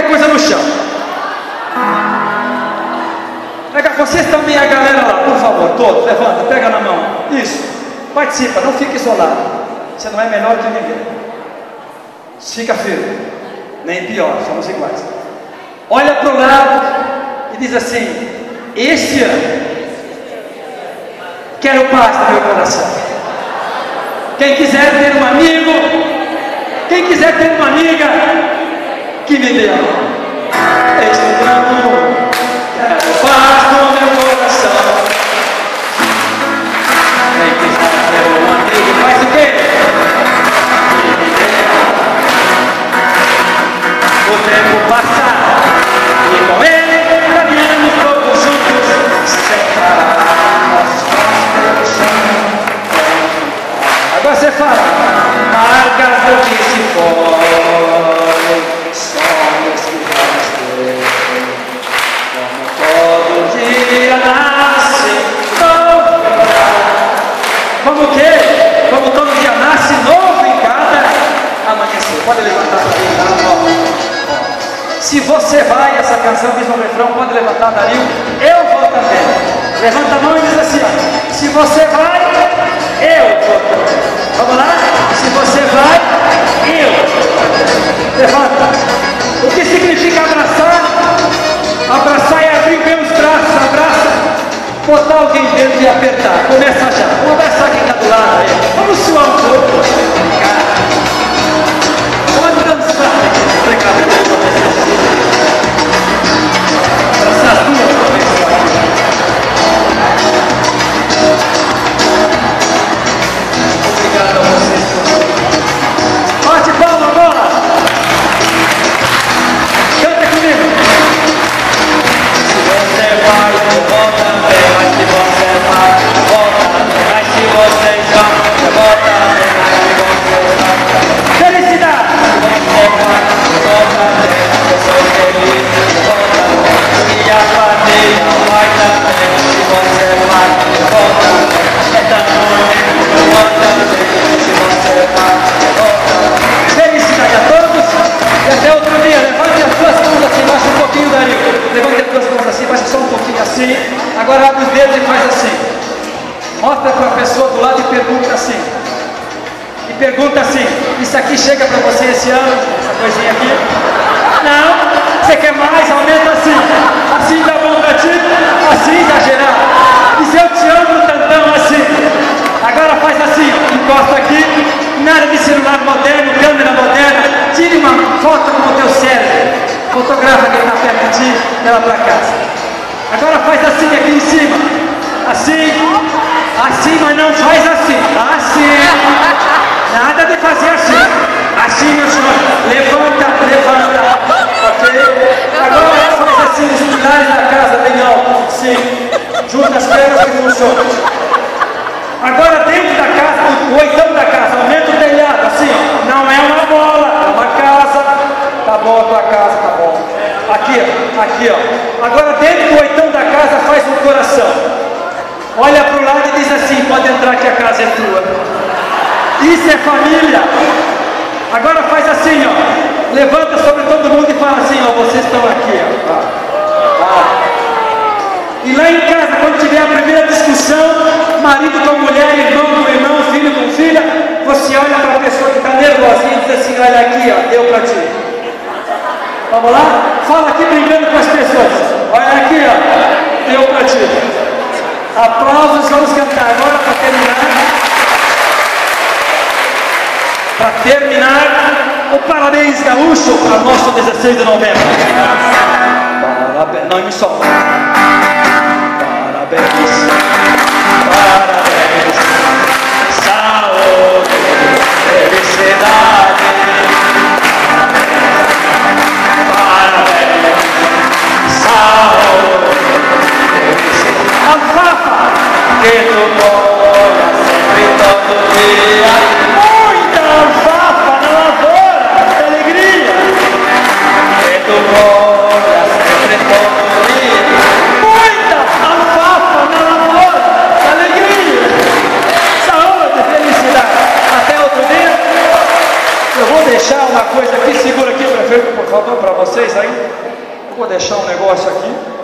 coisa no chão. Pega vocês também, a galera lá, por favor, todos, levanta, pega na mão. Isso, participa, não fica isolado. Você não é menor que ninguém. Fica firme, nem pior, somos iguais. Olha para o lado e diz assim: este ano quero paz no meu coração. Quem quiser ter um amigo, quem quiser ter uma amiga, que me dê a mão. Este ano quero paz no meu coração. Quem quiser ter um amigo, faz o quê? Que me dê a mão. O tempo passa e com ele caminhamos todos juntos, sem parar nossos passos pelo chão. Agora você fala: marcas do que se foi, sonhos que vamos ter, como todo dia nasce novo. Como o quê? Como todo dia nasce novo em cada amanhecer. Pode levantar para mim, se você vai, essa canção diz no refrão, pode levantar, Dario, eu vou também. Levanta a mão e diz assim: ó, se você vai, eu vou também. Vamos lá? Se você vai, eu. Levanta. O que significa abraçar? Abraçar é abrir bem os braços, abraça, botar alguém dentro e apertar. Começa já. Vamos abraçar quem está do lado aí. Vamos suar um pouco. Pode dançar. Obrigado. Abraçar as duas. Obrigado a vocês. Bate palma agora. Canta comigo. Se você vai, eu vou também. Mas se você vai, eu vou também. Mas se vocês vão, eu vou também. Mas se você vai, felicidade. Se você vai, eu vou também. Eu sou feliz, eu vou também. E a família vai também. Se você vai, eu vou também. É tão bom, eu vou também. Se você vai, eu vou também. Felicidade a todos e até outro dia. Levante as duas mãos assim, baixa um pouquinho, Dario. Levante as duas mãos assim, baixa só um pouquinho assim. Agora abre os dedos e faz assim. Mostra para a pessoa do lado e pergunta assim. E pergunta assim: isso aqui chega para você esse ano? Essa coisinha aqui? Não? Você quer mais? Aumenta assim. Assim dá bom para ti? Assim exagerar. Diz eu te amo, tantão, assim. Agora faz assim, encosta aqui. Nada de celular moderno, câmera moderna. Tire uma foto com o teu cérebro. Fotografa quem está perto de ti, leva para casa. Agora faz assim aqui em cima. Assim. Assim, mas não faz assim. Assim. Nada de fazer assim. Assim, meu senhor. Levanta, levanta. Ok? Agora faz assim os pilares da casa bem alto. Sim. Junta as pernas que funciona. Agora dentro da casa, o oitão da casa, aumenta o telhado, assim, não é uma bola, é uma casa. Tá bom a tua casa, tá bom. Aqui, ó, aqui, ó. Agora dentro do oitão da casa faz um coração. Olha para o lado e diz assim: pode entrar que a casa é tua. Isso é família. Agora faz assim, ó. Levanta sobre todo mundo e fala assim: ó, vocês estão aqui, ó. E lá em casa, quando tiver a primeira discussão, marido com mulher, irmão com irmão, filho com filha, você olha para a pessoa que está nervosinha e diz assim: olha aqui, ó, deu para ti. Vamos lá? Fala aqui brincando com as pessoas. Olha aqui, ó, deu para ti. Aplausos, vamos cantar agora para terminar. Para terminar, o Parabéns Gaúcho para nosso 16 de novembro. Parabéns, não me solta. Parabéns, parabéns, saúde, felicidade. Parabéns, saúde, felicidade. Alfafa, que tu colha sempre todo dia. Muita alfafa na lavoura, de alegria. Que tu colha sempre todo dia. Muita alfafa na lavoura, de alegria. Saúde, felicidade. Até outro dia. Eu vou deixar uma coisa aqui, segura aqui, prefeito, por favor, para vocês. vocês aí. Vou deixar um negócio aqui.